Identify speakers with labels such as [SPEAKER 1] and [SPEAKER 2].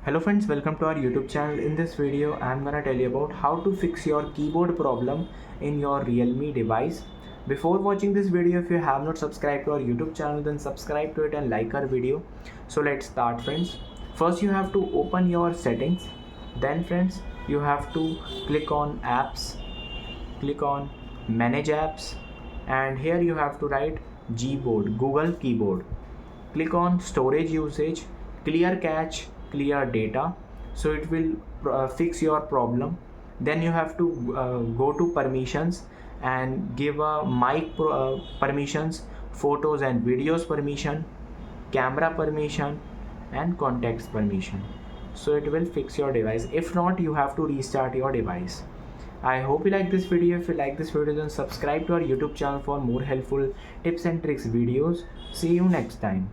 [SPEAKER 1] Hello friends, welcome to our YouTube channel. In this video, I am gonna tell you about how to fix your keyboard problem in your Realme device. Before watching this video, if you have not subscribed to our YouTube channel, then subscribe to it and like our video. So let's start friends. First you have to open your settings. Then friends, you have to click on apps, click on manage apps, and here you have to write Gboard, Google Keyboard. Click on storage usage, clear cache, clear data, so it will fix your problem. Then you have to go to permissions and give a mic permissions, photos and videos permission, camera permission, and contacts permission, so it will fix your device. If not, you have to restart your device. I hope you like this video. If you like this video, then subscribe to our YouTube channel for more helpful tips and tricks videos. See you next time.